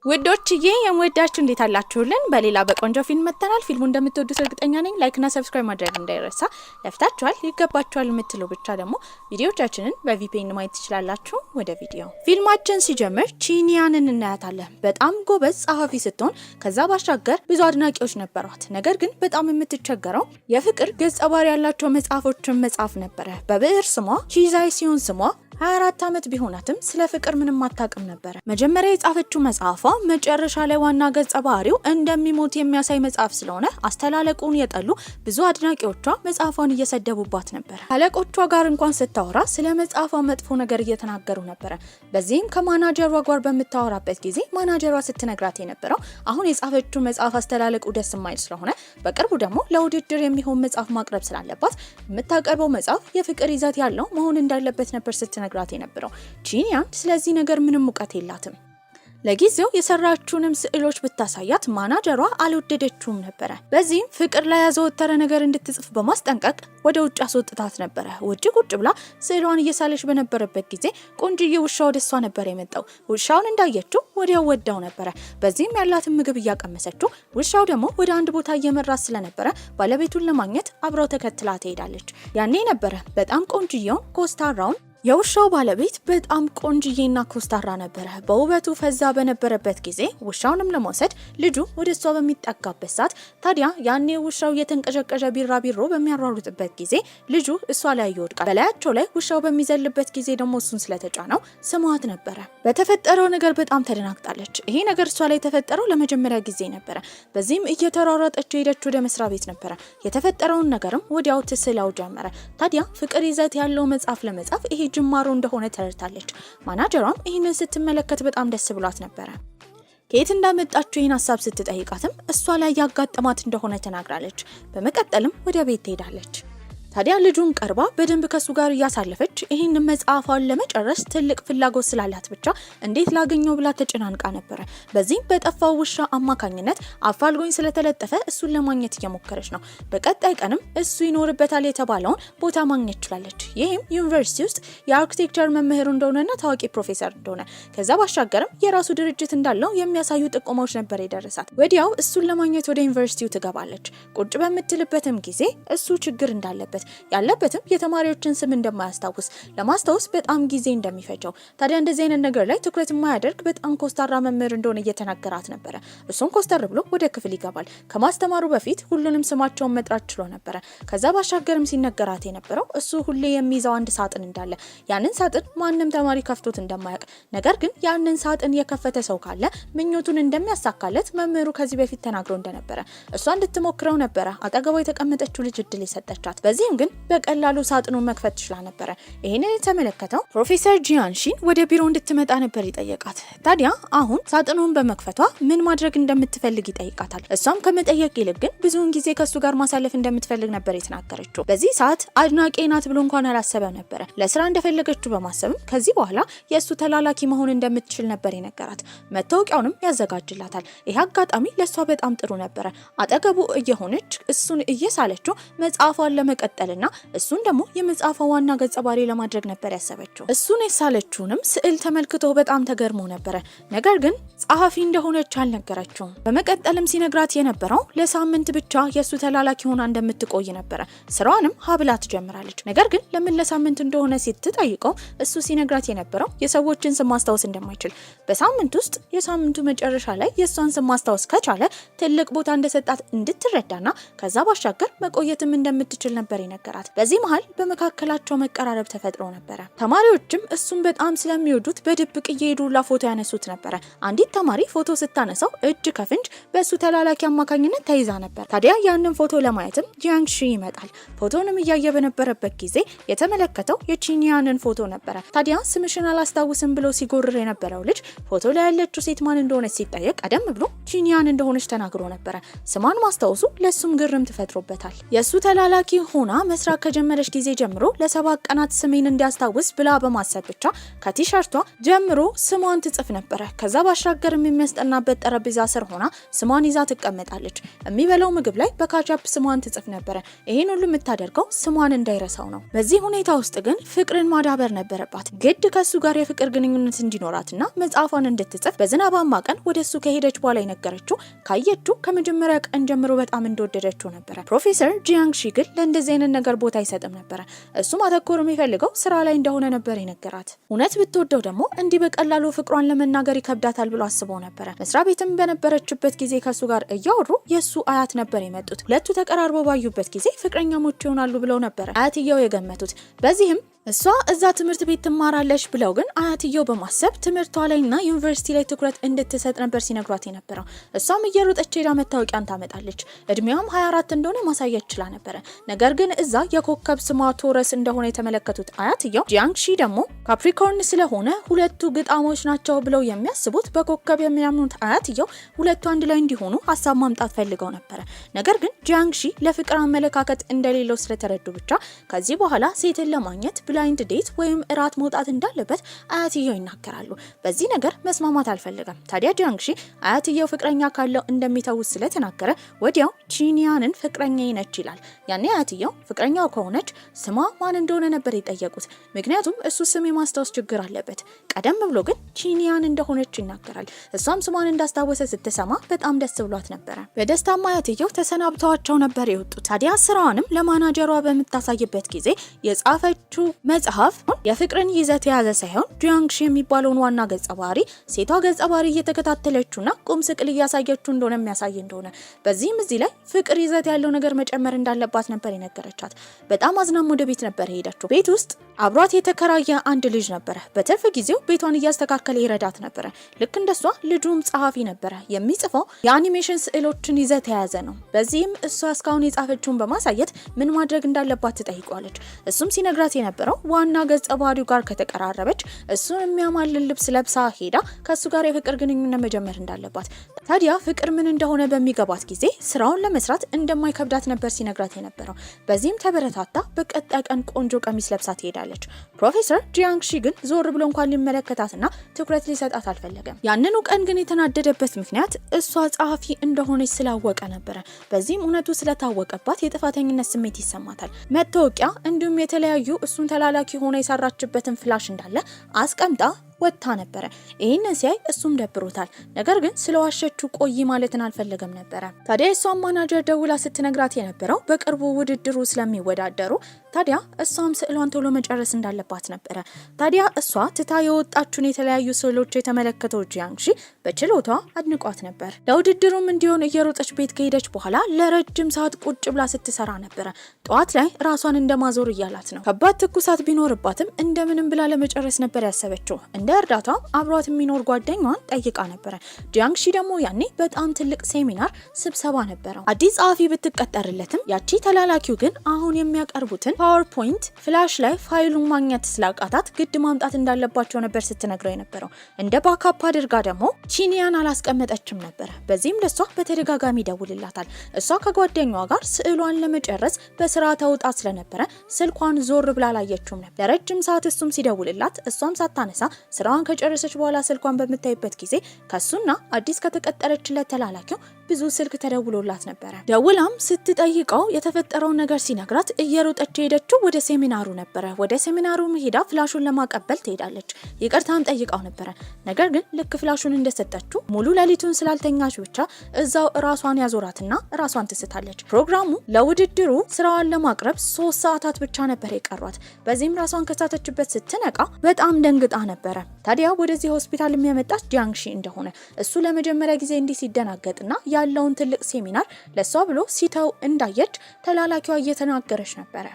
ውዶችዬ የምወዳችሁ እንዴት አላችሁልን? በሌላ በቆንጆ ፊልም መተናል። ፊልሙ እንደምትወዱት እርግጠኛ ነኝ። ላይክ እና ሰብስክራይብ ማድረግ እንዳይረሳ። ለፍታችኋል ይገባችኋል የምትሉ ብቻ ደግሞ ቪዲዮቻችንን በቪፒኤን ማየት ትችላላችሁ። ወደ ቪዲዮ ፊልማችን ሲጀምር ቺኒያንን እናያታለን። በጣም ጎበዝ ጸሐፊ ስትሆን ከዛ ባሻገር ብዙ አድናቂዎች ነበሯት። ነገር ግን በጣም የምትቸገረው የፍቅር ገጸ ባህሪ ያላቸው መጽሐፎችን መጻፍ ነበረ። በብዕር ስሟ ቺዛይ ሲሆን ስሟ 24 ዓመት ቢሆናትም ስለ ፍቅር ምንም አታውቅም ነበር። መጀመሪያ የጻፈችው መጽሐፏ መጨረሻ ላይ ዋና ገጸ ባህሪው እንደሚሞት የሚያሳይ መጽሐፍ ስለሆነ አስተላለቁን የጠሉ ብዙ አድናቂዎቿ መጽሐፏን እየሰደቡባት ነበር። አለቆቿ ጋር እንኳን ስታወራ ስለ መጽሐፏ መጥፎ ነገር እየተናገሩ ነበር። በዚህም ከማናጀሯ ጋር በምታወራበት ጊዜ ማናጀሯ ስትነግራት የነበረው አሁን የጻፈችው መጽሐፍ አስተላለቁ ደስ የማይል ስለሆነ በቅርቡ ደግሞ ለውድድር የሚሆን መጽሐፍ ማቅረብ ስላለባት የምታቀርበው መጽሐፍ የፍቅር ይዘት ያለው መሆን እንዳለበት ነበር ስትነግራት የነበረው። ቺኒያን ስለዚህ ነገር ምንም ሙቀት የላትም። ለጊዜው የሰራችውንም ስዕሎች ብታሳያት ማናጀሯ አልወደደችውም ነበር። በዚህም ፍቅር ላይ ያዘወተረ ነገር እንድትጽፍ በማስጠንቀቅ ወደ ውጭ አስወጥታት ነበር። ውጭ ቁጭ ብላ ስዕሏን እየሳለች በነበረበት ጊዜ ቆንጅዬ ውሻ ወደሷ ነበር የመጣው። ውሻውን እንዳየችው ወዲያው ወዳው ነበር። በዚህም ያላትን ምግብ እያቀመሰችው ውሻው ደግሞ ወደ አንድ ቦታ እየመራት ስለነበረ ባለቤቱን ለማግኘት አብረው ተከትላ ትሄዳለች። ያኔ ነበር በጣም ቆንጅዬውን ኮስታራውን የውሻው ባለቤት በጣም ቆንጅዬና ኮስታራ ነበር። በውበቱ ፈዛ በነበረበት ጊዜ ውሻውንም ለመውሰድ ልጁ ወደሷ በሚጠጋበት ሰዓት ታዲያ ያኔ ውሻው የተንቀዠቀዠ ቢራቢሮ በሚያሯሩጥበት ጊዜ ልጁ እሷ ላይ ይወድቃል። በላያቸው ላይ ውሻው በሚዘልበት ጊዜ ደግሞ እሱን ስለተጫነው ስሟት ነበር። በተፈጠረው ነገር በጣም ተደናግጣለች። ይሄ ነገር እሷ ላይ የተፈጠረው ለመጀመሪያ ጊዜ ነበር። በዚህም እየተሯሯጠች ሄደች ወደ መስሪያ ቤት ነበር። የተፈጠረውን ነገርም ወዲያው ትስላው ጀመረ። ታዲያ ፍቅር ይዘት ያለው መጽሐፍ ለመጻፍ ይሄ ጅማሮ እንደሆነ ተረድታለች። ማናጀሯም ይህንን ስትመለከት በጣም ደስ ብሏት ነበረ። ከየት እንዳመጣችው ይህን ሀሳብ ስትጠይቃትም እሷ ላይ ያጋጠማት እንደሆነ ተናግራለች። በመቀጠልም ወደ ቤት ትሄዳለች። ታዲያ ልጁን ቀርባ በደንብ ከሱ ጋር እያሳለፈች ይህን መጽሐፏን ለመጨረስ ትልቅ ፍላጎት ስላላት ብቻ እንዴት ላገኘው ብላ ተጨናንቃ ነበር። በዚህም በጠፋው ውሻ አማካኝነት አፋልጎኝ ስለተለጠፈ እሱን ለማግኘት እየሞከረች ነው። በቀጣይ ቀንም እሱ ይኖርበታል የተባለውን ቦታ ማግኘት ችላለች። ይህም ዩኒቨርሲቲ ውስጥ የአርኪቴክቸር መምህር እንደሆነና ታዋቂ ፕሮፌሰር እንደሆነ ከዛ ባሻገርም የራሱ ድርጅት እንዳለው የሚያሳዩ ጥቆማዎች ነበር የደረሳት። ወዲያው እሱን ለማግኘት ወደ ዩኒቨርሲቲው ትገባለች። ቁጭ በምትልበትም ጊዜ እሱ ችግር እንዳለበት ያለበትም የተማሪዎችን ስም እንደማያስታውስ ለማስታወስ በጣም ጊዜ እንደሚፈጀው ታዲያ እንደዚህ አይነት ነገር ላይ ትኩረት የማያደርግ በጣም ኮስታራ መምህር እንደሆነ እየተናገራት ነበር። እሱም ኮስተር ብሎ ወደ ክፍል ይገባል። ከማስተማሩ በፊት ሁሉንም ስማቸውን መጥራት ችሎ ነበር። ከዛ ባሻገርም ሲነገራት የነበረው እሱ ሁሌ የሚይዘው አንድ ሳጥን እንዳለ ያንን ሳጥን ማንም ተማሪ ከፍቶት እንደማያውቅ ነገር ግን ያንን ሳጥን የከፈተ ሰው ካለ ምኞቱን እንደሚያሳካለት መምህሩ ከዚህ በፊት ተናግሮ እንደነበረ እሷ እንድትሞክረው ነበር አጠገቧ የተቀመጠችው ልጅ እድል የሰጠቻት። በዚህ ግን በቀላሉ ሳጥኑን መክፈት ይችላል ነበር። ይሄንን የተመለከተው ፕሮፌሰር ጂያንሺን ወደ ቢሮ እንድትመጣ ነበር ይጠየቃት። ታዲያ አሁን ሳጥኑን በመክፈቷ ምን ማድረግ እንደምትፈልግ ይጠይቃታል። እሷም ከመጠየቅ ይልቅ ግን ብዙውን ጊዜ ከሱ ጋር ማሳለፍ እንደምትፈልግ ነበር የተናገረችው። በዚህ ሰዓት አድናቂ ናት ብሎ እንኳን አላሰበም ነበር። ለስራ እንደፈለገችው በማሰብም ከዚህ በኋላ የእሱ ተላላኪ መሆን እንደምትችል ነበር የነገራት። መታወቂያውንም ያዘጋጅላታል። ይህ አጋጣሚ ለእሷ በጣም ጥሩ ነበር። አጠገቡ እየሆነች እሱን እየሳለችው መጽሐፏን ለመቀጠልና እሱን ደግሞ የመጽሐፏ ዋና ገጸ ባህሪ ለማድረግ ነበር ያሰበችው። እሱን የሳለችውንም ስዕል ተመልክቶ በጣም ተገርሞ ነበር። ነገር ግን ጸሐፊ እንደሆነች አልነገረችውም። በመቀጠልም ሲነግራት የነበረው ለሳምንት ብቻ የእሱ ተላላኪ ሆና እንደምትቆይ ነበር። ስራዋንም ሀብላ ትጀምራለች። ነገር ግን ለምን ለሳምንት እንደሆነ ስትጠይቀው እሱ ሲነግራት የነበረው የሰዎችን ስም ማስታወስ እንደማይችል በሳምንት ውስጥ የሳምንቱ መጨረሻ ላይ የእሷን ስም ማስታወስ ከቻለ ትልቅ ቦታ እንደሰጣት እንድትረዳና ከዛ ባሻገር መቆየትም እንደምትችል ነበር ነገራት። በዚህ መሃል በመካከላቸው መቀራረብ ተፈጥሮ ነበር። ተማሪዎችም እሱን በጣም ስለሚወዱት በድብቅ እየሄዱ ፎቶ ያነሱት ነበር። አንዲት ተማሪ ፎቶ ስታነሳው እጅ ከፍንጅ በሱ ተላላኪ አማካኝነት ተይዛ ነበር። ታዲያ ያንን ፎቶ ለማየትም ጂያንሺ ይመጣል። ፎቶንም እያየ በነበረበት ጊዜ የተመለከተው የቺኒያንን ፎቶ ነበር። ታዲያ ስምሽን አላስታውስም ብሎ ሲጎርር የነበረው ልጅ ፎቶ ላይ ያለችው ሴት ማን እንደሆነች ሲጠየቅ ቀደም ብሎ ቺኒያን እንደሆነች ተናግሮ ነበር። ስሟን ማስታወሱ ለሱም ግርም ተፈጥሮበታል። የሱ ተላላኪ ሆና መስራት ከጀመረች ጊዜ ጀምሮ ለ7 ቀናት ስሜን እንዲያስታውስ ብላ በማሰብ ብቻ ከቲሸርቷ ጀምሮ ስሟን ትጽፍ ነበር። ከዛ ባሻገር የሚያስጠናበት ጠረጴዛ ስር ሆና ስሟን ይዛ ትቀመጣለች። የሚበላው ምግብ ላይ በካቻፕ ስሟን ትጽፍ ነበር። ይሄን ሁሉ የምታደርገው ስሟን እንዳይረሳው ነው። በዚህ ሁኔታ ውስጥ ግን ፍቅርን ማዳበር ነበረባት። ግድ ከሱ ጋር የፍቅር ግንኙነት እንዲኖራትና መጽሐፏን እንድትጽፍ በዝናባማ ቀን ወደሱ ከሄደች በኋላ የነገረችው ካየችው ከመጀመሪያ ቀን ጀምሮ በጣም እንደወደደችው ነበር። ፕሮፌሰር ጂያንግሺ ግን ለእንደዚህ አይነት ነገር ቦታ አይሰጥም ነበር። እሱ ማተኮር የሚፈልገው ስራ ላይ እንደሆነ ነበር የነገራት። እውነት ብትወደው ደግሞ እንዲህ በቀላሉ ፍቅሯን ለመናገር ይከብዳታል ብሎ አስበው ነበር። መስሪያ ቤትም በነበረችበት ጊዜ ከሱ ጋር እያወሩ የሱ አያት ነበር የመጡት። ሁለቱ ተቀራርበው ባዩበት ጊዜ ፍቅረኛሞች ይሆናሉ ብለው ነበር አያትየው የገመቱት። በዚህም እሷ እዛ ትምህርት ቤት ትማራለች ብለው ግን አያትየው በማሰብ ትምህርቷ ላይና ዩኒቨርሲቲ ላይ ትኩረት እንድትሰጥ ነበር ሲነግሯት የነበረው። እሷም እየሮጠች ሄዳ መታወቂያን ታመጣለች። እድሜዋም 24 እንደሆነ ማሳየት ችላ ነበር። ነገር ግን እዛ የኮከብ ስሟ ቶረስ እንደሆነ የተመለከቱት አያትየው ጂያንግሺ ደግሞ ካፕሪኮርን ስለሆነ ሁለቱ ግጣሞች ናቸው ብለው የሚያስቡት በኮከብ የሚያምኑት አያትየው ሁለቱ አንድ ላይ እንዲሆኑ ሀሳብ ማምጣት ፈልገው ነበር። ነገር ግን ጂያንግሺ ለፍቅር አመለካከት እንደሌለው ስለተረዱ ብቻ ከዚህ በኋላ ሴትን ለማግኘት ብላይንድ ዴት ወይም እራት መውጣት እንዳለበት አያትየው ይናገራሉ። በዚህ ነገር መስማማት አልፈለገም። ታዲያ ጂያንግሺ አያትየው ፍቅረኛ ካለው እንደሚተውስ ስለተናገረ ወዲያው ቺኒያንን ፍቅረኛዬ ነች ይላል። ያኔ አያትየው ፍቅረኛው ከሆነች ስሟ ማን እንደሆነ ነበር የጠየቁት። ምክንያቱም እሱ ስም የማስታወስ ችግር አለበት። ቀደም ብሎ ግን ቺኒያን እንደሆነች ይናገራል። እሷም ስሟን እንዳስታወሰ ስትሰማ በጣም ደስ ብሏት ነበረ። በደስታም አያትየው ተሰናብተዋቸው ነበር የወጡት። ታዲያ ስራዋንም ለማናጀሯ በምታሳይበት ጊዜ የጻፈችው መጽሐፍ የፍቅርን ይዘት የያዘ ሳይሆን ጂያንግሺ የሚባለውን ዋና ገጸ ባህሪ ሴቷ ገጸ ባህሪ እየተከታተለችውና ቁም ስቅል እያሳየችው እንደሆነ የሚያሳይ እንደሆነ፣ በዚህም እዚህ ላይ ፍቅር ይዘት ያለው ነገር መጨመር እንዳለባት ነበር የነገረቻት። በጣም አዝናም ወደ ቤት ነበር የሄደችው። ቤት ውስጥ አብሯት የተከራየ አንድ ልጅ ነበረ። በትርፍ ጊዜው ቤቷን እያስተካከለ ይረዳት ነበረ። ልክ እንደሷ ልጁም ጸሐፊ ነበረ። የሚጽፈው የአኒሜሽን ስዕሎችን ይዘት የያዘ ነው። በዚህም እሷ እስካሁን የጻፈችውን በማሳየት ምን ማድረግ እንዳለባት ትጠይቋለች። እሱም ሲነግራት የነበረው ዋና ገጸ ባህሪው ጋር ከተቀራረበች እሱን የሚያማልል ልብስ ለብሳ ሄዳ ከሱ ጋር የፍቅር ግንኙነት መጀመር እንዳለባት። ታዲያ ፍቅር ምን እንደሆነ በሚገባት ጊዜ ስራውን ለመስራት እንደማይከብዳት ነበር ሲነግራት የነበረው። በዚህም ተበረታታ በቀጣይ ቀን ቆንጆ ቀሚስ ለብሳ ትሄዳለች። ፕሮፌሰር ጂያንግሺ ግን ዞር ብሎ እንኳን ሊመለከታትና ትኩረት ሊሰጣት አልፈለገም። ያንኑ ቀን ግን የተናደደበት ምክንያት እሷ ጸሐፊ እንደሆነች ስላወቀ ነበረ። በዚህም እውነቱ ስለታወቀባት የጥፋተኝነት ስሜት ይሰማታል። መታወቂያ እንዲሁም የተለያዩ እሱን ተላላኪ ሆነ የሰራችበትን ፍላሽ እንዳለ አስቀምጣ ወጥታ ነበረ። ይህንን ሲያይ እሱም ደብሮታል። ነገር ግን ስለዋሸችው ቆይ ማለትን አልፈለገም ነበረ። ታዲያ እሷም ማናጀር ደውላ ስትነግራት የነበረው በቅርቡ ውድድሩ ስለሚወዳደሩ ታዲያ እሷም ስዕሏን ቶሎ መጨረስ እንዳለባት ነበረ። ታዲያ እሷ ትታ የወጣችውን የተለያዩ ስዕሎች የተመለከተው ጂያንግሺ በችሎቷ አድንቋት ነበር። ለውድድሩም እንዲሆን እየሮጠች ቤት ከሄደች በኋላ ለረጅም ሰዓት ቁጭ ብላ ስትሰራ ነበረ። ጠዋት ላይ ራሷን እንደማዞር እያላት ነው። ከባድ ትኩሳት ቢኖርባትም እንደምንም ብላ ለመጨረስ ነበር ያሰበችው። እንደ እርዳታ አብሯት የሚኖር ጓደኛዋን ጠይቃ ነበረ። ጂያንግሺ ደግሞ ያኔ በጣም ትልቅ ሴሚናር ስብሰባ ነበረው። አዲስ ጸሐፊ ብትቀጠርለትም ያቺ ተላላኪው ግን አሁን የሚያቀርቡትን ፓወርፖይንት ፍላሽ ላይ ፋይሉን ማግኘት ስላቃታት ግድ ማምጣት እንዳለባቸው ነበር ስትነግረው የነበረው። እንደ ባካፕ አድርጋ ደግሞ ቺኒያን አላስቀመጠችም ነበር። በዚህም ለሷ በተደጋጋሚ ይደውልላታል። እሷ ከጓደኛዋ ጋር ስዕሏን ለመጨረስ በስራ ተውጣ ስለነበረ ስልኳን ዞር ብላ አላየችውም ነበር። ለረጅም ሰዓት እሱም ሲደውልላት እሷም ሳታነሳ ስራዋን ከጨረሰች በኋላ ስልኳን በምታይበት ጊዜ ከሱና አዲስ ከተቀጠረችለት ተላላኪው ብዙ ስልክ ተደውሎላት ነበረ። ደውላም ስትጠይቀው የተፈጠረውን ነገር ሲነግራት እየሮጠች ሄደችው ወደ ሴሚናሩ ነበረ። ወደ ሴሚናሩ ሄዳ ፍላሹን ለማቀበል ትሄዳለች። ይቅርታም ጠይቃው ነበረ። ነገር ግን ልክ ፍላሹን እንደሰጠችው ሙሉ ሌሊቱን ስላልተኛች ብቻ እዛው ራሷን ያዞራትና ራሷን ትስታለች። ፕሮግራሙ ለውድድሩ ስራዋን ለማቅረብ 3 ሰዓታት ብቻ ነበር የቀሯት። በዚህም ራሷን ከሳተችበት ስትነቃ በጣም ደንግጣ ነበረ። ታዲያ ወደዚህ ሆስፒታል የሚያመጣት ጂያንግሺ እንደሆነ እሱ ለመጀመሪያ ጊዜ እንዲህ ሲደናገጥና ያለውን ትልቅ ሴሚናር ለሷ ብሎ ሲተው እንዳየች ተላላኪዋ እየተናገረች ነበረ።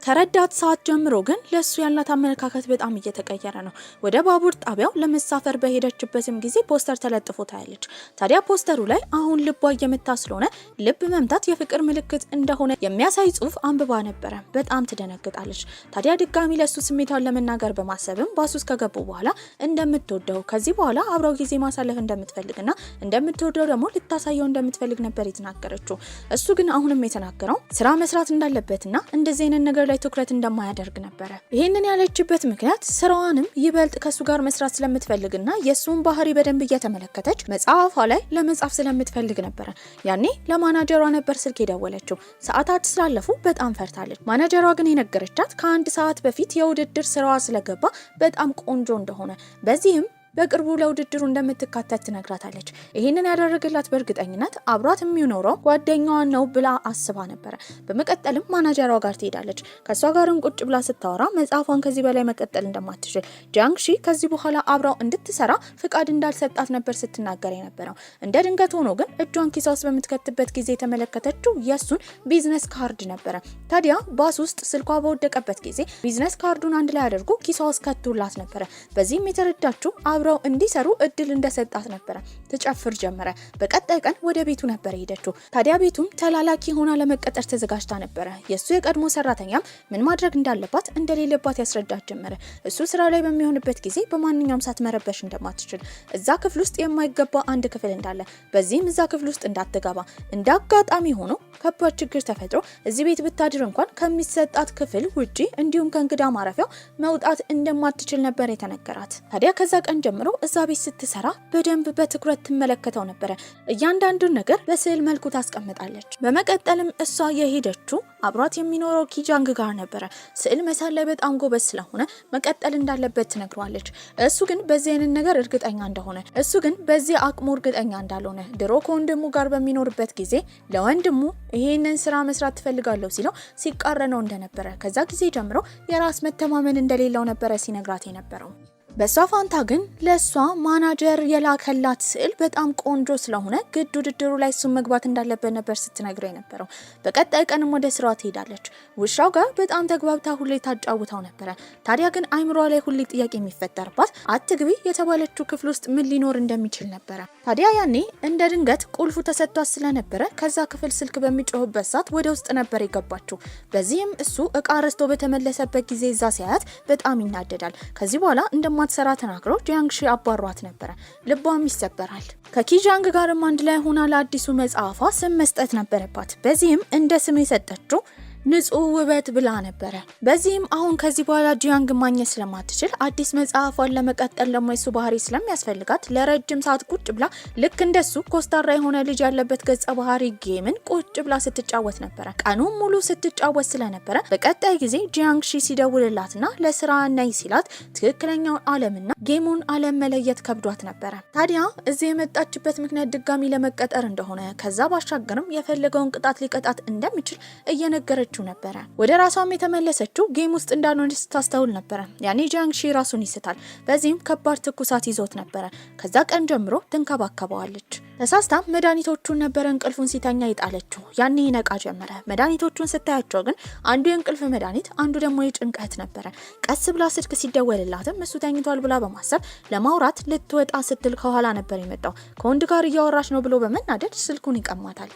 ከረዳት ሰዓት ጀምሮ ግን ለሱ ያላት አመለካከት በጣም እየተቀየረ ነው። ወደ ባቡር ጣቢያው ለመሳፈር በሄደችበትም ጊዜ ፖስተር ተለጥፎ ታያለች። ታዲያ ፖስተሩ ላይ አሁን ልቧ እየመታ ስለሆነ ልብ መምታት የፍቅር ምልክት እንደሆነ የሚያሳይ ጽሑፍ አንብባ ነበረ። በጣም ትደነግጣለች። ታዲያ ድጋሚ ለሱ ስሜቷን ለመናገር በማሰብም ባስ ውስጥ ከገቡ በኋላ እንደምትወደው ከዚህ በኋላ አብረው ጊዜ ማሳለፍ እንደምትፈልግና እንደምትወደው ደግሞ ልታሳየው እንደምትፈልግ ነበር የተናገረችው። እሱ ግን አሁንም የተናገረው ስራ መስራት እንዳለበትና እንደዚህ አይነት ነገር ላይ ትኩረት እንደማያደርግ ነበር። ይሄንን ያለችበት ምክንያት ስራዋንም ይበልጥ ከሱ ጋር መስራት ስለምትፈልግና የሱን ባህሪ በደንብ እየተመለከተች መጽሐፏ ላይ ለመጻፍ ስለምትፈልግ ነበር። ያኔ ለማናጀሯ ነበር ስልክ የደወለችው። ሰዓታት ስላለፉ በጣም ፈርታለች። ማናጀሯ ግን የነገረቻት ከአንድ ሰዓት በፊት የውድድር ስራዋ ስለገባ በጣም ቆንጆ እንደሆነ በዚህም በቅርቡ ለውድድሩ እንደምትካተት ትነግራታለች። ይሄንን ያደረገላት በእርግጠኝነት አብሯት የሚኖረው ጓደኛዋ ነው ብላ አስባ ነበር። በመቀጠልም ማናጀሯ ጋር ትሄዳለች። ከሷ ጋርም ቁጭ ብላ ስታወራ መጽሐፏን ከዚህ በላይ መቀጠል እንደማትችል ጃንግሺ ከዚህ በኋላ አብራው እንድትሰራ ፍቃድ እንዳልሰጣት ነበር ስትናገር የነበረው። እንደ ድንገት ሆኖ ግን እጇን ኪሷ ውስጥ በምትከትበት ጊዜ የተመለከተችው የሱን ቢዝነስ ካርድ ነበር። ታዲያ ባስ ውስጥ ስልኳ በወደቀበት ጊዜ ቢዝነስ ካርዱን አንድ ላይ አድርጎ ኪሷ ውስጥ ከቶላት ነበር። በዚህም የተረዳችው አብረው እንዲሰሩ እድል እንደሰጣት ነበር። ትጨፍር ጀመረ። በቀጣይ ቀን ወደ ቤቱ ነበር ሄደችው። ታዲያ ቤቱም ተላላኪ ሆና ለመቀጠር ተዘጋጅታ ነበር። የሱ የቀድሞ ሰራተኛም ምን ማድረግ እንዳለባት እንደሌለባት ያስረዳት ጀመረ። እሱ ስራ ላይ በሚሆንበት ጊዜ በማንኛውም ሰዓት መረበሽ እንደማትችል፣ እዛ ክፍል ውስጥ የማይገባ አንድ ክፍል እንዳለ፣ በዚህም እዛ ክፍል ውስጥ እንዳትገባ፣ እንዳጋጣሚ ሆኖ ከባድ ችግር ተፈጥሮ እዚህ ቤት ብታድር እንኳን ከሚሰጣት ክፍል ውጪ እንዲሁም ከእንግዳ ማረፊያው መውጣት እንደማትችል ነበር የተነገራት። ታዲያ ከዛ ቀን ጀምሮ እዛ ቤት ስትሰራ በደንብ በትኩረት ትመለከተው ነበር። እያንዳንዱን ነገር በስዕል መልኩ ታስቀምጣለች። በመቀጠልም እሷ የሄደችው አብሯት የሚኖረው ኪጃንግ ጋር ነበር። ስዕል መሳል ላይ በጣም ጎበዝ ስለሆነ መቀጠል እንዳለበት ትነግረዋለች። እሱ ግን በዚህ አይነት ነገር እርግጠኛ እንደሆነ፣ እሱ ግን በዚህ አቅሙ እርግጠኛ እንዳልሆነ፣ ድሮ ከወንድሙ ጋር በሚኖርበት ጊዜ ለወንድሙ ይሄንን ስራ መስራት ትፈልጋለሁ ሲለው ሲቃረነው እንደነበረ፣ ከዛ ጊዜ ጀምሮ የራስ መተማመን እንደሌለው ነበረ ሲነግራት የነበረው። በሷ ፋንታ ግን ለሷ ማናጀር የላከላት ስዕል በጣም ቆንጆ ስለሆነ ግድ ውድድሩ ላይ እሱን መግባት እንዳለበት ነበር ስትነግረው የነበረው። በቀጣይ ቀንም ወደ ስራዋ ትሄዳለች። ውሻው ጋር በጣም ተግባብታ ሁሌ ታጫውታው ነበረ። ታዲያ ግን አይምሯ ላይ ሁሌ ጥያቄ የሚፈጠርባት አትግቢ የተባለችው ክፍል ውስጥ ምን ሊኖር እንደሚችል ነበረ። ታዲያ ያኔ እንደ ድንገት ቁልፉ ተሰጥቷት ስለነበረ ከዛ ክፍል ስልክ በሚጮህበት ሰዓት ወደ ውስጥ ነበር የገባችው። በዚህም እሱ እቃ ረስቶ በተመለሰበት ጊዜ እዛ ሲያያት በጣም ይናደዳል። ከዚህ በኋላ እንደማትሰራ ተናግሮ ጃንግሺ አባሯት ነበረ። ልቧም ይሰበራል። ከኪጃንግ ጋርም አንድ ላይ ሆና ለአዲሱ መጽሐፏ ስም መስጠት ነበረባት። በዚህም እንደ ስም የሰጠችው ንጹህ ውበት ብላ ነበረ። በዚህም አሁን ከዚህ በኋላ ጂያንግ ማግኘት ስለማትችል አዲስ መጽሐፏን ለመቀጠል ደግሞ የሱ ባህሪ ስለሚያስፈልጋት ለረጅም ሰዓት ቁጭ ብላ ልክ እንደሱ ኮስታራ የሆነ ልጅ ያለበት ገጸ ባህሪ ጌምን ቁጭ ብላ ስትጫወት ነበረ። ቀኑን ሙሉ ስትጫወት ስለነበረ በቀጣይ ጊዜ ጂያንግሺ ሲደውልላትና ለስራ ነይ ሲላት ትክክለኛውን ዓለምና ጌሙን ዓለም መለየት ከብዷት ነበረ። ታዲያ እዚህ የመጣችበት ምክንያት ድጋሚ ለመቀጠር እንደሆነ ከዛ ባሻገርም የፈለገውን ቅጣት ሊቀጣት እንደሚችል እየነገረች ነበረ። ወደ ራሷም የተመለሰችው ጌም ውስጥ እንዳልሆነ ስታስተውል ነበረ። ያኔ ጃንግሺ ራሱን ይስታል። በዚህም ከባድ ትኩሳት ይዞት ነበረ። ከዛ ቀን ጀምሮ ትንከባከበዋለች። ተሳስታ መድኃኒቶቹን ነበረ እንቅልፉን ሲተኛ ይጣለችው። ያኔ ይነቃ ጀመረ። መድኃኒቶቹን ስታያቸው ግን አንዱ የእንቅልፍ መድኃኒት፣ አንዱ ደግሞ የጭንቀት ነበረ። ቀስ ብላ ስልክ ሲደወልላትም እሱ ተኝቷል ብላ በማሰብ ለማውራት ልትወጣ ስትል ከኋላ ነበር የመጣው። ከወንድ ጋር እያወራች ነው ብሎ በመናደድ ስልኩን ይቀማታል።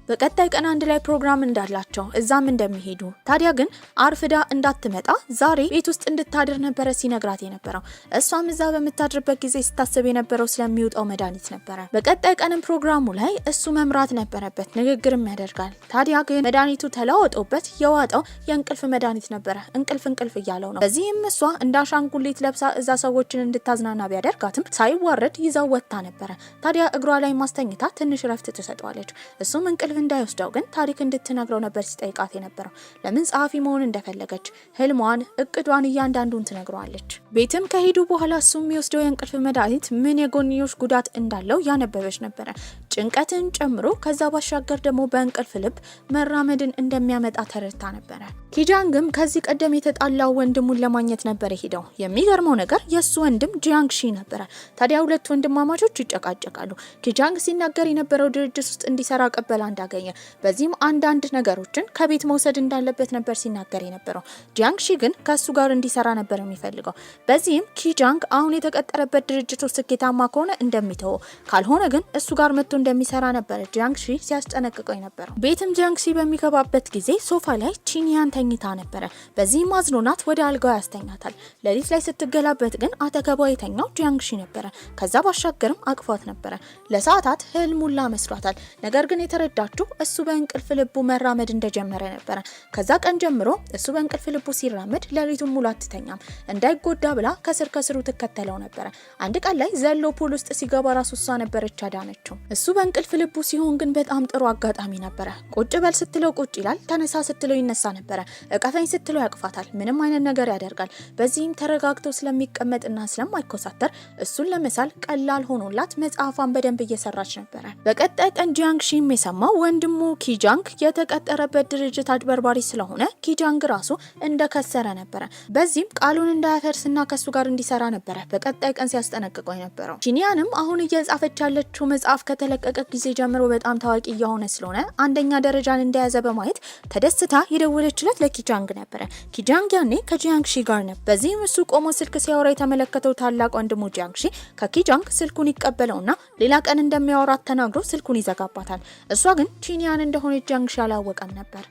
በቀጣይ ቀን አንድ ላይ ፕሮግራም እንዳላቸው እዛም እንደሚሄዱ፣ ታዲያ ግን አርፍዳ እንዳትመጣ ዛሬ ቤት ውስጥ እንድታድር ነበረ ሲነግራት የነበረው። እሷም እዛ በምታድርበት ጊዜ ስታስብ የነበረው ስለሚውጣው መድኃኒት ነበረ። በቀጣይ ቀንም ፕሮግራሙ ላይ እሱ መምራት ነበረበት፣ ንግግርም ያደርጋል። ታዲያ ግን መድኃኒቱ ተለዋውጦበት የዋጠው የእንቅልፍ መድኃኒት ነበረ። እንቅልፍ እያለው ነው። በዚህም እሷ እንደ አሻንጉሊት ለብሳ እዛ ሰዎችን እንድታዝናና ቢያደርጋትም ሳይዋረድ ይዛው ወጥታ ነበረ። ታዲያ እግሯ ላይ ማስተኝታ ትንሽ ረፍት ትሰጠዋለች። እሱም እንቅልፍ እንዳይወስደው ግን ታሪክ እንድትነግረው ነበር ሲጠይቃት የነበረው። ለምን ጸሐፊ መሆን እንደፈለገች፣ ህልሟን፣ እቅዷን እያንዳንዱን ትነግረዋለች። ቤትም ከሄዱ በኋላ እሱ የሚወስደው የእንቅልፍ መድኃኒት ምን የጎንዮሽ ጉዳት እንዳለው ያነበበች ነበረ። ጭንቀትን ጨምሮ ከዛ ባሻገር ደግሞ በእንቅልፍ ልብ መራመድን እንደሚያመጣ ተረድታ ነበር። ኪጃንግም ከዚህ ቀደም የተጣላው ወንድሙን ለማግኘት ነበር ሄደው። የሚገርመው ነገር የሱ ወንድም ጂያንግሺ ነበር። ታዲያ ሁለት ወንድማማቾች ይጨቃጨቃሉ። ኪጃንግ ሲናገር የነበረው ድርጅት ውስጥ እንዲሰራ ቀበላ እንዳገኘ፣ በዚህም አንዳንድ ነገሮችን ከቤት መውሰድ እንዳለበት ነበር ሲናገር የነበረው። ጂያንግሺ ግን ከሱ ጋር እንዲሰራ ነበር የሚፈልገው። በዚህም ኪጃንግ አሁን የተቀጠረበት ድርጅት ውስጥ ስኬታማ ከሆነ እንደሚተው፣ ካልሆነ ግን እሱ ጋር መጥቶ እንደሚሰራ ነበር ጂያንግሺ ሲያስጠነቅቀው የነበረው። ቤትም ጂያንግሺ በሚገባበት ጊዜ ሶፋ ላይ ቺንያን ተኝታ ነበር። በዚህም አዝኖናት ወደ አልጋው ያስተኛታል። ሌሊት ላይ ስትገላበት ግን አጠገቧ የተኛው ጂያንግሺ ነበር። ከዛ ባሻገርም አቅፏት ነበር። ለሰዓታት ህልሙላ መስሏታል። ነገር ግን የተረዳችው እሱ በእንቅልፍ ልቡ መራመድ እንደጀመረ ነበር። ከዛ ቀን ጀምሮ እሱ በእንቅልፍ ልቡ ሲራመድ ሌሊቱን ሙሉ አትተኛም። እንዳይጎዳ ብላ ከስር ከስሩ ትከተለው ነበር። አንድ ቀን ላይ ዘሎ ፑል ውስጥ ሲገባ ራሱ እሷ ነበረች አዳነችው። እሱ በእንቅልፍ ልቡ ሲሆን ግን በጣም ጥሩ አጋጣሚ ነበር። ቁጭ በል ስትለው ቁጭ ይላል፣ ተነሳ ስትለው ይነሳ ነበር። እቀፈኝ ስትለው ያቅፋታል። ምንም አይነት ነገር ያደርጋል። በዚህም ተረጋግቶ ስለሚቀመጥና ስለማይኮሳተር እሱን ለመሳል ቀላል ሆኖላት መጽሐፏን በደንብ እየሰራች ነበር። በቀጣይ ቀን ጂያንግሺም የሰማው ወንድሙ ኪጃንግ የተቀጠረበት ድርጅት አጭበርባሪ ስለሆነ ኪጃንግ ራሱ እንደከሰረ ነበር። በዚህም ቃሉን እንዳያፈርስና ከሱ ጋር እንዲሰራ ነበር በቀጣይ ቀን ሲያስጠነቅቀው የነበረው። ቺንያንም አሁን እየጻፈች ያለችው መጽሐፍ ከተለቀቀ ጊዜ ጀምሮ በጣም ታዋቂ እየሆነ ስለሆነ አንደኛ ደረጃን እንደያዘ በማየት ተደስታ የደወለችለት ለኪጃንግ ነበር። ኪጃንግ ያኔ ከጂያንግሺ ጋር ነበር። በዚህም እሱ ቆሞ ስልክ ሲያወራ የተመለከተው ታላቅ ወንድሙ ጂያንግሺ ከኪጃንግ ስልኩን ይቀበለውና ሌላ ቀን እንደሚያወራት ተናግሮ ስልኩን ይዘጋባታል። እሷ ግን ቺንያን እንደሆነ ጂያንግሺ አላወቀም ነበር።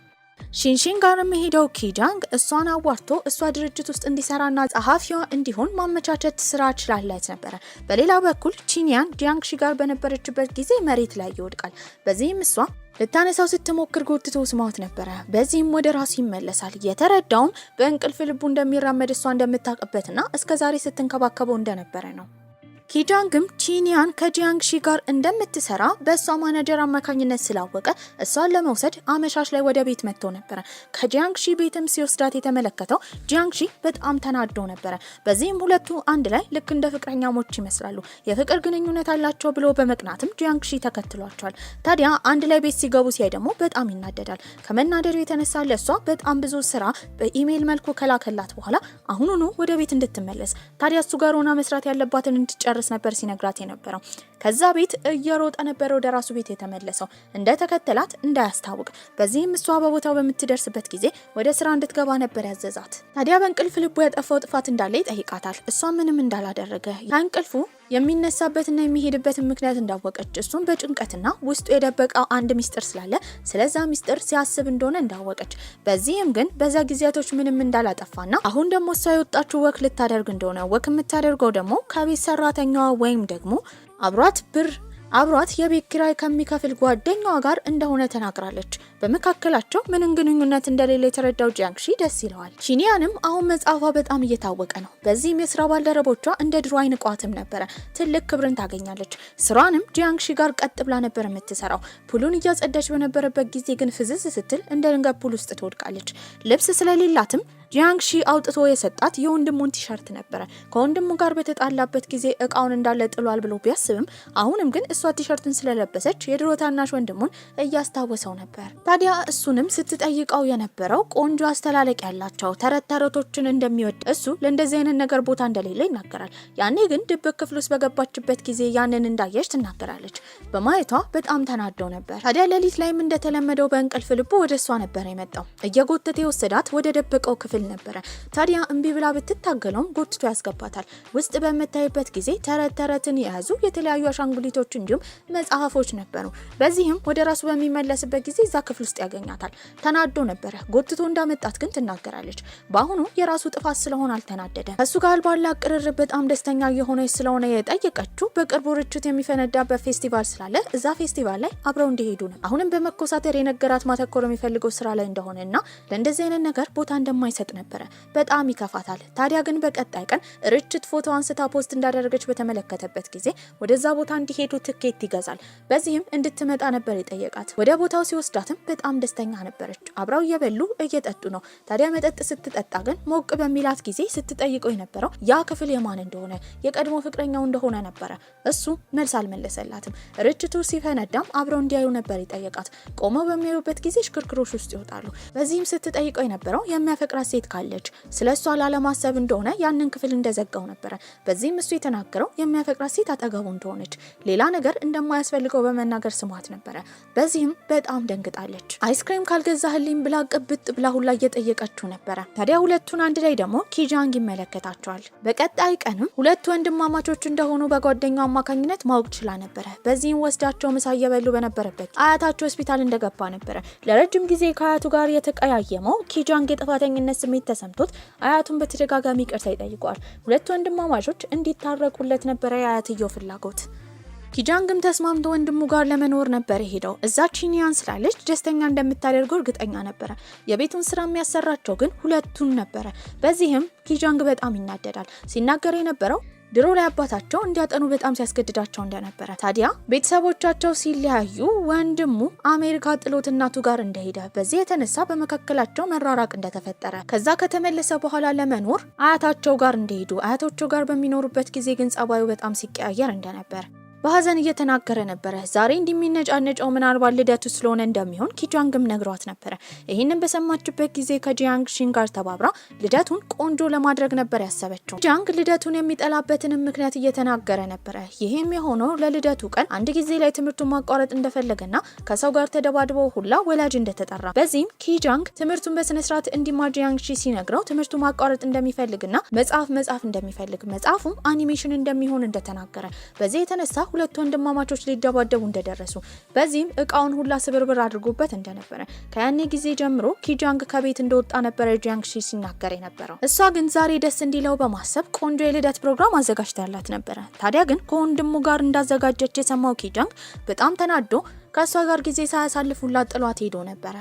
ሺንሺን ጋር የሚሄደው ኪጃንግ እሷን አዋርቶ እሷ ድርጅት ውስጥ እንዲሰራና ጸሐፊዋ እንዲሆን ማመቻቸት ስራ ችላላት ነበር። በሌላ በኩል ቺንያን ጂያንግሺ ጋር በነበረችበት ጊዜ መሬት ላይ ይወድቃል። በዚህም እሷ ልታነሳው ስትሞክር ጎትቶ ስማት ነበር። በዚህም ወደ ራሱ ይመለሳል። የተረዳውም በእንቅልፍ ልቡ እንደሚራመድ እሷ እንደምታቀበትና እስከዛሬ ስትንከባከበው እንደነበረ ነው። ኪጃንግም ቺንያን ከጂያንግሺ ጋር እንደምትሰራ በእሷ ማናጀር አማካኝነት ስላወቀ እሷን ለመውሰድ አመሻሽ ላይ ወደ ቤት መጥቶ ነበር። ከጂያንግሺ ቤትም ሲወስዳት የተመለከተው ጂያንግሺ በጣም ተናዶ ነበር። በዚህም ሁለቱ አንድ ላይ ልክ እንደ ፍቅረኛሞች ይመስላሉ። የፍቅር ግንኙነት አላቸው ብሎ በመቅናትም ጂያንግሺ ተከትሏቸዋል። ታዲያ አንድ ላይ ቤት ሲገቡ ሲያይ ደግሞ በጣም ይናደዳል። ከመናደዱ የተነሳ ለእሷ በጣም ብዙ ስራ በኢሜይል መልኩ ከላከላት በኋላ አሁኑኑ ወደ ቤት እንድትመለስ፣ ታዲያ እሱ ጋር ሆና መስራት ያለባትን እንድትጨርስ ነበር ሲነግራት የነበረው። ከዛ ቤት እየሮጠ ነበር ወደ ራሱ ቤት የተመለሰው እንደተከተላት እንዳያስታውቅ። በዚህም እሷ በቦታው በምትደርስበት ጊዜ ወደ ስራ እንድትገባ ነበር ያዘዛት። ታዲያ በእንቅልፍ ልቡ ያጠፋው ጥፋት እንዳለ ይጠይቃታል። እሷ ምንም እንዳላደረገ ከእንቅልፉ የሚነሳበትና የሚሄድበትን ምክንያት እንዳወቀች፣ እሱን በጭንቀትና ውስጡ የደበቀው አንድ ሚስጥር ስላለ ስለዛ ሚስጥር ሲያስብ እንደሆነ እንዳወቀች፣ በዚህም ግን በዛ ጊዜያቶች ምንም እንዳላጠፋና አሁን ደግሞ እሷ የወጣችው ወክ ልታደርግ እንደሆነ፣ ወክ የምታደርገው ደግሞ ከቤት ሰራተኛዋ ወይም ደግሞ አብሯት የቤት ኪራይ ከሚከፍል ጓደኛዋ ጋር እንደሆነ ተናግራለች። በመካከላቸው ምንም ግንኙነት እንደሌለ የተረዳው ጂያንግሺ ደስ ይለዋል። ቺንያንም አሁን መጽሐፏ በጣም እየታወቀ ነው። በዚህም የስራ ባልደረቦቿ እንደ ድሮ አይንቋትም ነበረ። ትልቅ ክብርን ታገኛለች። ስራንም ጂያንግሺ ጋር ቀጥ ብላ ነበር የምትሰራው። ፑሉን እያጸዳች በነበረበት ጊዜ ግን ፍዝዝ ስትል እንደ ድንገት ፑል ውስጥ ትወድቃለች። ልብስ ስለሌላትም ጂያንግሺ አውጥቶ የሰጣት የወንድሙን ቲሸርት ነበረ። ከወንድሙ ጋር በተጣላበት ጊዜ እቃውን እንዳለ ጥሏል ብሎ ቢያስብም አሁንም ግን እሷ ቲሸርትን ስለለበሰች የድሮ ታናሽ ወንድሙን እያስታወሰው ነበር። ታዲያ እሱንም ስትጠይቀው የነበረው ቆንጆ አስተላለቅ ያላቸው ተረት ተረቶችን እንደሚወድ፣ እሱ ለእንደዚህ አይነት ነገር ቦታ እንደሌለ ይናገራል። ያኔ ግን ድብቅ ክፍል ውስጥ በገባችበት ጊዜ ያንን እንዳየች ትናገራለች። በማየቷ በጣም ተናደው ነበር። ታዲያ ሌሊት ላይም እንደተለመደው በእንቅልፍ ልቡ ወደ እሷ ነበር የመጣው። እየጎተተ የወሰዳት ወደ ደበቀው ክፍል ነበረ። ታዲያ እምቢ ብላ ብትታገለውም ጎትቶ ያስገባታል። ውስጥ በምታይበት ጊዜ ተረትን የያዙ የተለያዩ አሻንጉሊቶች እንዲሁም መጽሐፎች ነበሩ። በዚህም ወደ ራሱ በሚመለስበት ጊዜ እዛ ክፍል ውስጥ ያገኛታል። ተናዶ ነበረ። ጎትቶ እንዳመጣት ግን ትናገራለች። በአሁኑ የራሱ ጥፋት ስለሆነ አልተናደደም። ከሱ ጋር ባለ ቅርርብ በጣም ደስተኛ የሆነች ስለሆነ የጠየቀችው በቅርቡ ርችት የሚፈነዳበት ፌስቲቫል ስላለ እዛ ፌስቲቫል ላይ አብረው እንዲሄዱ ነው። አሁንም በመኮሳተር የነገራት ማተኮር የሚፈልገው ስራ ላይ እንደሆነና ለእንደዚህ አይነት ነገር ቦታ እንደማይሰጥ ትሰጥ ነበር። በጣም ይከፋታል። ታዲያ ግን በቀጣይ ቀን ርችት ፎቶ አንስታ ፖስት እንዳደረገች በተመለከተበት ጊዜ ወደዛ ቦታ እንዲሄዱ ትኬት ይገዛል። በዚህም እንድትመጣ ነበር የጠየቃት። ወደ ቦታው ሲወስዳትም በጣም ደስተኛ ነበረች። አብረው እየበሉ እየጠጡ ነው። ታዲያ መጠጥ ስትጠጣ ግን ሞቅ በሚላት ጊዜ ስትጠይቀው የነበረው ያ ክፍል የማን እንደሆነ የቀድሞ ፍቅረኛው እንደሆነ ነበረ። እሱ መልስ አልመለሰላትም። ርችቱ ሲፈነዳም አብረው እንዲያዩ ነበር የጠየቃት። ቆመው በሚያዩበት ጊዜ ሽክርክሮሽ ውስጥ ይወጣሉ። በዚህም ስትጠይቀው የነበረው የሚያፈቅራት ሴት ካለች ስለሷ ላለማሰብ እንደሆነ ያንን ክፍል እንደዘጋው ነበረ። በዚህም እሱ የተናገረው የሚያፈቅራት ሴት አጠገቡ እንደሆነች ሌላ ነገር እንደማያስፈልገው በመናገር ስሟት ነበረ። በዚህም በጣም ደንግጣለች። አይስክሬም ካልገዛህልኝ ብላ ቅብጥ ብላ ሁላ እየጠየቀችው ነበረ። ታዲያ ሁለቱን አንድ ላይ ደግሞ ኪጃንግ ይመለከታቸዋል። በቀጣይ ቀንም ሁለቱ ወንድማማቾች እንደሆኑ በጓደኛው አማካኝነት ማወቅ ችላ ነበረ። በዚህም ወስዳቸው ምሳ እየበሉ በነበረበት አያታቸው ሆስፒታል እንደገባ ነበረ። ለረጅም ጊዜ ከአያቱ ጋር የተቀያየመው ኪጃንግ የጥፋተኝነት ስሜት ተሰምቶት አያቱን በተደጋጋሚ ይቅርታ ይጠይቀዋል። ሁለቱ ወንድማማቾች እንዲታረቁለት ነበረ የአያትየው ፍላጎት። ኪጃንግም ተስማምቶ ወንድሙ ጋር ለመኖር ነበር ሄደው። እዛ ቺኒያን ስላለች ደስተኛ እንደምታደርገው እርግጠኛ ነበረ። የቤቱን ስራ የሚያሰራቸው ግን ሁለቱን ነበረ። በዚህም ኪጃንግ በጣም ይናደዳል። ሲናገር የነበረው ድሮ ላይ አባታቸው እንዲያጠኑ በጣም ሲያስገድዳቸው እንደነበረ። ታዲያ ቤተሰቦቻቸው ሲለያዩ ወንድሙ አሜሪካ ጥሎት እናቱ ጋር እንደሄደ፣ በዚህ የተነሳ በመካከላቸው መራራቅ እንደተፈጠረ፣ ከዛ ከተመለሰ በኋላ ለመኖር አያታቸው ጋር እንደሄዱ፣ አያቶቹ ጋር በሚኖሩበት ጊዜ ግን ጸባዩ በጣም ሲቀያየር እንደነበር በሀዘን እየተናገረ ነበረ። ዛሬ እንደሚነጫነጨው ምናልባት ልደቱ ስለሆነ እንደሚሆን ኪጃንግም ነግሯት ነበረ። ይህንን በሰማችበት ጊዜ ከጂያንግ ሺን ጋር ተባብራ ልደቱን ቆንጆ ለማድረግ ነበር ያሰበችው። ጂያንግ ልደቱን የሚጠላበትንም ምክንያት እየተናገረ ነበረ። ይህም የሆነው ለልደቱ ቀን አንድ ጊዜ ላይ ትምህርቱን ማቋረጥ እንደፈለገና ከሰው ጋር ተደባድበው ሁላ ወላጅ እንደተጠራ። በዚህም ኪጃንግ ትምህርቱን በስነስርዓት እንዲማር ጂያንግ ሺ ሲነግረው ትምህርቱ ማቋረጥ እንደሚፈልግና መጽሐፍ እንደሚፈልግ መጽሐፉም አኒሜሽን እንደሚሆን እንደተናገረ። በዚህ የተነሳ ሁለት ወንድማማቾች ሊደባደቡ እንደደረሱ፣ በዚህም እቃውን ሁላ ስብርብር አድርጎበት እንደነበረ ከያኔ ጊዜ ጀምሮ ኪጃንግ ከቤት እንደወጣ ነበረ ጂያንግ ሺ ሲናገር የነበረው። እሷ ግን ዛሬ ደስ እንዲለው በማሰብ ቆንጆ የልደት ፕሮግራም አዘጋጅታላት ነበረ። ታዲያ ግን ከወንድሙ ጋር እንዳዘጋጀች የሰማው ኪጃንግ በጣም ተናዶ ከእሷ ጋር ጊዜ ሳያሳልፍ ሁላ ጥሏት ሄዶ ነበረ።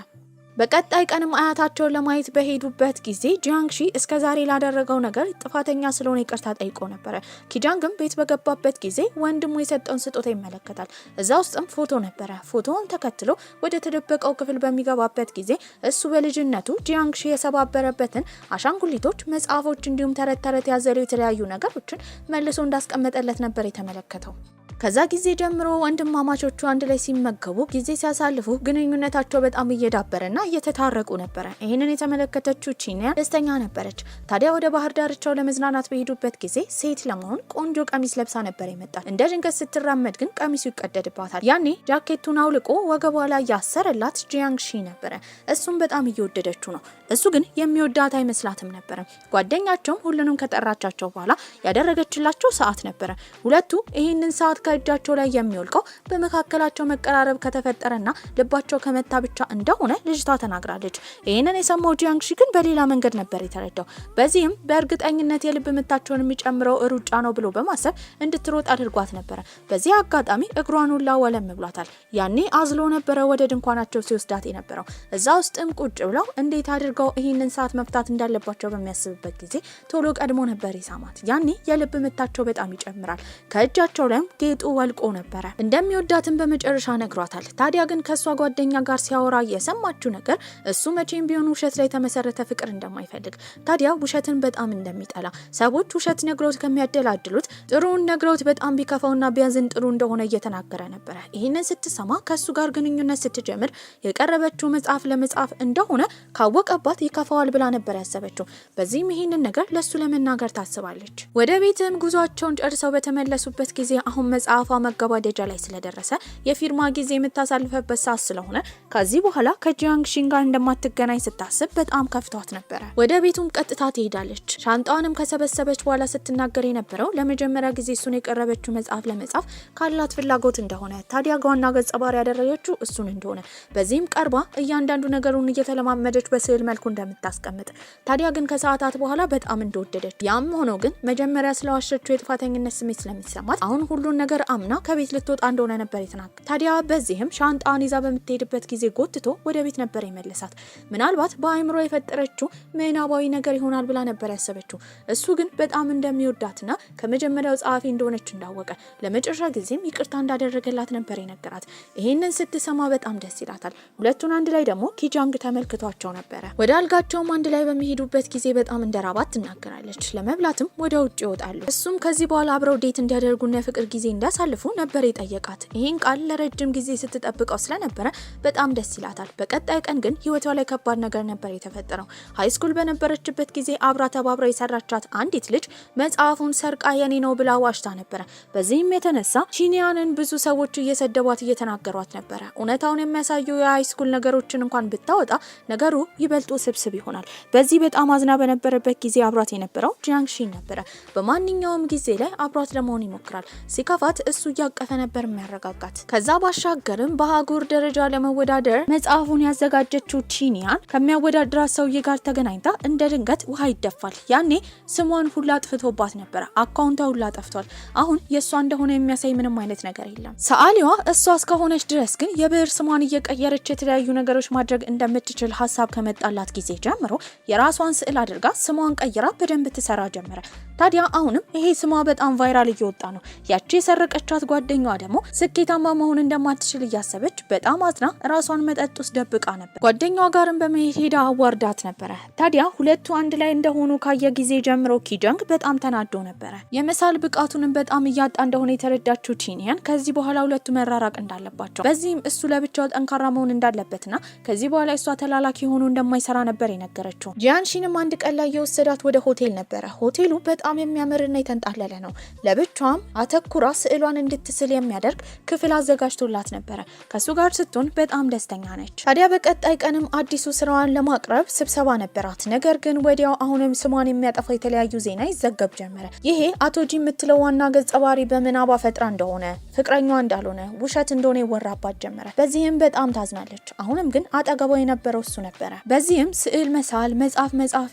በቀጣይ ቀንም አያታቸውን ለማየት በሄዱበት ጊዜ ጂያንግ ሺ እስከዛሬ ላደረገው ነገር ጥፋተኛ ስለሆነ ይቅርታ ጠይቆ ነበረ። ኪጃንግም ቤት በገባበት ጊዜ ወንድሙ የሰጠውን ስጦታ ይመለከታል። እዛ ውስጥም ፎቶ ነበረ። ፎቶውን ተከትሎ ወደ ተደበቀው ክፍል በሚገባበት ጊዜ እሱ በልጅነቱ ጂያንግ ሺ የሰባበረበትን አሻንጉሊቶች፣ መጽሐፎች እንዲሁም ተረት ተረት ያዘሉ የተለያዩ ነገሮችን መልሶ እንዳስቀመጠለት ነበር የተመለከተው። ከዛ ጊዜ ጀምሮ ወንድማማቾቹ አንድ ላይ ሲመገቡ ጊዜ ሲያሳልፉ ግንኙነታቸው በጣም እየዳበረና እየተታረቁ ነበረ። ይህንን የተመለከተችው ቺኒያ ደስተኛ ነበረች። ታዲያ ወደ ባህር ዳርቻው ለመዝናናት በሄዱበት ጊዜ ሴት ለመሆን ቆንጆ ቀሚስ ለብሳ ነበር የመጣት። እንደ ድንገት ስትራመድ ግን ቀሚሱ ይቀደድባታል። ያኔ ጃኬቱን አውልቆ ወገቧ ላይ ያሰረላት ጂያንግ ሺ ነበረ። እሱም በጣም እየወደደችው ነው። እሱ ግን የሚወዳት አይመስላትም ነበረ። ጓደኛቸውም ሁሉንም ከጠራቻቸው በኋላ ያደረገችላቸው ሰዓት ነበረ። ሁለቱ ይህንን ሰዓት ከእጃቸው ላይ የሚወልቀው በመካከላቸው መቀራረብ ከተፈጠረና ልባቸው ከመታ ብቻ እንደሆነ ልጅቷ ተናግራለች። ይህንን የሰማው ጂያንግ ሺ ግን በሌላ መንገድ ነበር የተረዳው። በዚህም በእርግጠኝነት የልብ ምታቸውን የሚጨምረው ሩጫ ነው ብሎ በማሰብ እንድትሮጥ አድርጓት ነበረ። በዚህ አጋጣሚ እግሯን ሁላ ወለም ብሏታል። ያኔ አዝሎ ነበረ ወደ ድንኳናቸው ሲወስዳት የነበረው። እዛ ውስጥም ቁጭ ብለው እንዴት አድርገው ይህንን ሰዓት መፍታት እንዳለባቸው በሚያስብበት ጊዜ ቶሎ ቀድሞ ነበር ይሳማት። ያኔ የልብ ምታቸው በጣም ይጨምራል። ከእጃቸው ላይም ጌጡ ወልቆ ነበረ። እንደሚወዳትን በመጨረሻ ነግሯታል። ታዲያ ግን ከሷ ጓደኛ ጋር ሲያወራ የሰማችው ነገር እሱ መቼም ቢሆን ውሸት ላይ የተመሰረተ ፍቅር እንደማይፈልግ፣ ታዲያ ውሸትን በጣም እንደሚጠላ፣ ሰዎች ውሸት ነግረውት ከሚያደላድሉት ጥሩን ነግረውት በጣም ቢከፋውና ቢያዝን ጥሩ እንደሆነ እየተናገረ ነበረ። ይህንን ስትሰማ ከሱ ጋር ግንኙነት ስትጀምር የቀረበችው መጽሐፍ ለመጽሐፍ እንደሆነ ካወቀባት ይከፋዋል ብላ ነበር ያሰበችው። በዚህም ይህንን ነገር ለሱ ለመናገር ታስባለች። ወደ ቤትም ጉዟቸውን ጨርሰው በተመለሱበት ጊዜ አሁን መጽሐፏ መገባደጃ ላይ ስለደረሰ የፊርማ ጊዜ የምታሳልፈበት ሰዓት ስለሆነ ከዚህ በኋላ ከጂያንግ ሺን ጋር እንደማትገናኝ ስታስብ በጣም ከፍቷት ነበረ። ወደ ቤቱም ቀጥታ ትሄዳለች። ሻንጣዋንም ከሰበሰበች በኋላ ስትናገር የነበረው ለመጀመሪያ ጊዜ እሱን የቀረበችው መጽሐፍ ለመጻፍ ካላት ፍላጎት እንደሆነ፣ ታዲያ ዋና ገጸ ባህሪ ያደረገችው እሱን እንደሆነ፣ በዚህም ቀርባ እያንዳንዱ ነገሩን እየተለማመደች በስዕል መልኩ እንደምታስቀምጥ፣ ታዲያ ግን ከሰዓታት በኋላ በጣም እንደወደደች፣ ያም ሆኖ ግን መጀመሪያ ስለዋሸችው የጥፋተኝነት ስሜት ስለሚሰማት አሁን ሁሉን ነገር ነገር አምና ከቤት ልትወጣ እንደሆነ ነበር የተናገረው። ታዲያ በዚህም ሻንጣዋን ይዛ በምትሄድበት ጊዜ ጎትቶ ወደ ቤት ነበር የመለሳት። ምናልባት በአይምሮ የፈጠረችው ምናባዊ ነገር ይሆናል ብላ ነበር ያሰበችው። እሱ ግን በጣም እንደሚወዳትና ከመጀመሪያው ጸሐፊ እንደሆነች እንዳወቀ ለመጨረሻ ጊዜም ይቅርታ እንዳደረገላት ነበር የነገራት። ይሄንን ስትሰማ በጣም ደስ ይላታል። ሁለቱን አንድ ላይ ደግሞ ኪጃንግ ተመልክቷቸው ነበር። ወደ አልጋቸውም አንድ ላይ በሚሄዱበት ጊዜ በጣም እንደራባት ትናገራለች። ለመብላትም ወደ ውጭ ይወጣሉ። እሱም ከዚህ በኋላ አብረው ዴት እንዲያደርጉና የፍቅር ጊዜ እንዲያሳልፉ ነበር የጠየቃት። ይሄን ቃል ለረጅም ጊዜ ስትጠብቀው ስለነበረ በጣም ደስ ይላታል። በቀጣይ ቀን ግን ህይወቷ ላይ ከባድ ነገር ነበር የተፈጠረው። ሃይስኩል በነበረችበት ጊዜ አብራ ተባብራ የሰራቻት አንዲት ልጅ መጽሐፉን ሰርቃ የኔ ነው ብላ ዋሽታ ነበር። በዚህም የተነሳ ቺኒያንን ብዙ ሰዎች እየሰደቧት እየተናገሯት ነበር። እውነታውን የሚያሳዩ የሃይስኩል ነገሮችን እንኳን ብታወጣ ነገሩ ይበልጡ ስብስብ ይሆናል። በዚህ በጣም አዝና በነበረበት ጊዜ አብሯት የነበረው ጂያንግ ሺን ነበር። በማንኛውም ጊዜ ላይ አብሯት ለመሆን ይሞክራል። ሲከፋት እሱ እያቀፈ ነበር የሚያረጋጋት። ከዛ ባሻገርም በአህጉር ደረጃ ለመወዳደር መጽሐፉን ያዘጋጀችው ቺኒያን ከሚያወዳድራት ሰውዬ ጋር ተገናኝታ እንደ ድንገት ውሃ ይደፋል። ያኔ ስሟን ሁላ አጥፍቶባት ነበር። አካውንቷ ሁላ ጠፍቷል። አሁን የእሷ እንደሆነ የሚያሳይ ምንም አይነት ነገር የለም። ሰዓሊዋ እሷ እስከሆነች ድረስ ግን የብዕር ስሟን እየቀየረች የተለያዩ ነገሮች ማድረግ እንደምትችል ሀሳብ ከመጣላት ጊዜ ጀምሮ የራሷን ስዕል አድርጋ ስሟን ቀይራ በደንብ ትሰራ ጀመረ። ታዲያ አሁንም ይሄ ስሟ በጣም ቫይራል እየወጣ ነው። ያቺ የሰረቀቻት ጓደኛዋ ደግሞ ስኬታማ መሆን እንደማትችል እያሰበች በጣም አዝና ራሷን መጠጥ ውስጥ ደብቃ ነበር። ጓደኛዋ ጋርም በመሄድ ሄዳ አዋርዳት ነበረ። ታዲያ ሁለቱ አንድ ላይ እንደሆኑ ካየ ጊዜ ጀምሮ ኪጃንግ በጣም ተናዶ ነበረ። የመሳል ብቃቱንም በጣም እያጣ እንደሆነ የተረዳችው ቺኒያን ከዚህ በኋላ ሁለቱ መራራቅ እንዳለባቸው፣ በዚህም እሱ ለብቻው ጠንካራ መሆን እንዳለበትና ከዚህ በኋላ እሷ ተላላኪ ሆኖ እንደማይሰራ ነበር የነገረችው። ጂያንሺንም አንድ ቀን ላይ የወሰዳት ወደ ሆቴል ነበረ። ሆቴሉ በጣም የሚያምርና የተንጣለለ ነው። ለብቻዋም አተኩራ ስዕሏን እንድትስል የሚያደርግ ክፍል አዘጋጅቶላት ነበረ። ከሱ ጋር ስትሆን በጣም ደስተኛ ነች። ታዲያ በቀጣይ ቀንም አዲሱ ስራዋን ለማቅረብ ስብሰባ ነበራት። ነገር ግን ወዲያው አሁንም ስሟን የሚያጠፋ የተለያዩ ዜና ይዘገብ ጀመረ። ይሄ አቶ ጂ የምትለው ዋና ገጸ ባህሪ በምናባ ፈጥራ እንደሆነ፣ ፍቅረኛዋ እንዳልሆነ፣ ውሸት እንደሆነ ይወራባት ጀመረ። በዚህም በጣም ታዝናለች። አሁንም ግን አጠገቧ የነበረው እሱ ነበረ። በዚህም ስዕል መሳል፣ መጻፍ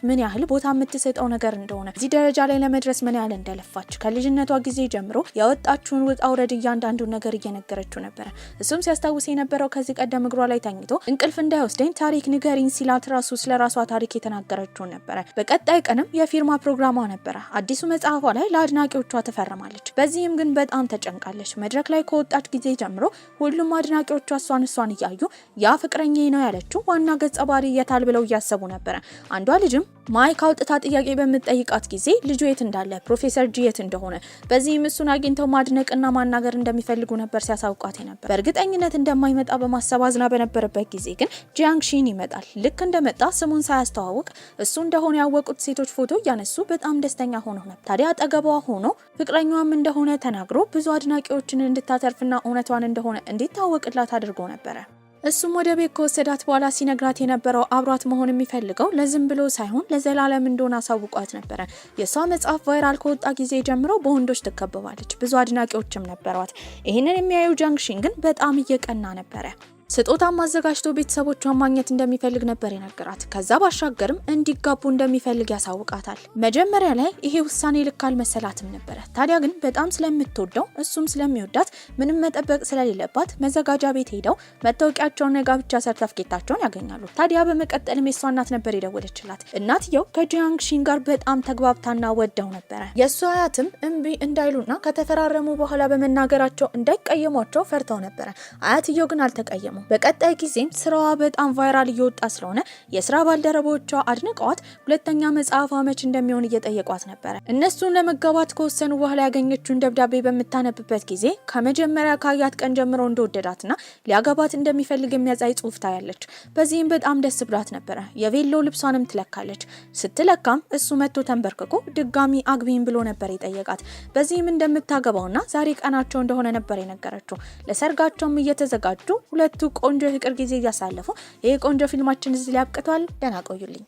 ምን ያህል ቦታ የምትሰጠው ነገር እንደሆነ፣ እዚህ ደረጃ ላይ ለመድረስ ምን ያህል እንደለፋች ከልጅነቷ ጊዜ ጀምሮ ያወጣችውን ውጣ ውረድ እያንዳንዱ ነገር እየነገረችው ነበረ። እሱም ሲያስታውስ የነበረው ከዚህ ቀደም እግሯ ላይ ተኝቶ እንቅልፍ እንዳይወስደኝ ታሪክ ንገሪኝ ሲላት ራሱ ስለ ራሷ ታሪክ የተናገረችው ነበረ። በቀጣይ ቀንም የፊርማ ፕሮግራሟ ነበረ። አዲሱ መጽሐፏ ላይ ለአድናቂዎቿ ተፈርማለች። በዚህም ግን በጣም ተጨንቃለች። መድረክ ላይ ከወጣች ጊዜ ጀምሮ ሁሉም አድናቂዎቿ እሷን እያዩ ያ ፍቅረኛዬ ነው ያለችው ዋና ገጸ ባህሪ የታል ብለው እያሰቡ ነበረ። አንዷ ልጅም ማይክ አውጥታ ጥያቄ በምትጠይቃት ጊዜ ልጁ የት እንዳለ፣ ፕሮፌሰር ጂ የት እንደሆነ፣ በዚህም እሱን አግኝተው ማድነቅና ማናገር እንደሚፈልጉ ነበር ሲያሳውቃት ነበር። በእርግጠኝነት እንደማይመጣ በማሰብ አዝና በነበረበት ጊዜ ግን ጂያንግ ሺን ይመጣል። ልክ እንደመጣ ስሙን ሳያስተዋውቅ እሱ እንደሆነ ያወቁት ሴቶች ፎቶ እያነሱ በጣም ደስተኛ ሆኖ ነበር። ታዲያ አጠገቧ ሆኖ ፍቅረኛዋም እንደሆነ ተናግሮ ብዙ አድናቂዎችን እንድታተርፍና እውነቷን እንደሆነ እንዲታወቅላት አድርጎ ነበረ። እሱም ወደ ቤት ከወሰዳት በኋላ ሲነግራት የነበረው አብሯት መሆን የሚፈልገው ለዝም ብሎ ሳይሆን ለዘላለም እንደሆነ አሳውቋት ነበረ። የሷ መጽሐፍ ቫይራል ከወጣ ጊዜ ጀምሮ በወንዶች ትከበባለች። ብዙ አድናቂዎችም ነበሯት። ይህንን የሚያዩ ጂያንግ ሺን ግን በጣም እየቀና ነበረ። ስጦታም አዘጋጅቶ ቤተሰቦቿን ማግኘት እንደሚፈልግ ነበር የነገራት። ከዛ ባሻገርም እንዲጋቡ እንደሚፈልግ ያሳውቃታል። መጀመሪያ ላይ ይሄ ውሳኔ ልክ አልመሰላትም ነበረ። ታዲያ ግን በጣም ስለምትወደው እሱም ስለሚወዳት ምንም መጠበቅ ስለሌለባት መዘጋጃ ቤት ሄደው መታወቂያቸውን የጋብቻ ሰርተፍኬታቸውን ያገኛሉ። ታዲያ በመቀጠልም የሷ እናት ነበር የደወለችላት። እናትየው ከጂያንግ ሺን ጋር በጣም ተግባብታና ወደው ነበረ። የሷ አያትም እምቢ እንዳይሉና ከተፈራረሙ በኋላ በመናገራቸው እንዳይቀየሟቸው ፈርተው ነበረ። አያትየው ግን አልተቀየሙ። በቀጣይ ጊዜም ስራዋ በጣም ቫይራል እየወጣ ስለሆነ የስራ ባልደረቦቿ አድንቀዋት ሁለተኛ መጽሐፏ መች እንደሚሆን እየጠየቋት ነበረ። እነሱን ለመጋባት ከወሰኑ በኋላ ያገኘችውን ደብዳቤ በምታነብበት ጊዜ ከመጀመሪያ ካያት ቀን ጀምሮ እንደወደዳትና ሊያገባት እንደሚፈልግ የሚያሳይ ጽሑፍ ታያለች። በዚህም በጣም ደስ ብሏት ነበረ። የቬሎ ልብሷንም ትለካለች። ስትለካም እሱ መጥቶ ተንበርክኮ ድጋሚ አግቢኝ ብሎ ነበር የጠየቃት። በዚህም እንደምታገባውና ዛሬ ቀናቸው እንደሆነ ነበር የነገረችው። ለሰርጋቸውም እየተዘጋጁ ሁለቱ ቆንጆ የፍቅር ጊዜ እያሳለፉ ይሄ ቆንጆ ፊልማችን እዚህ ላይ አብቅቷል። ደህና ቆዩልኝ።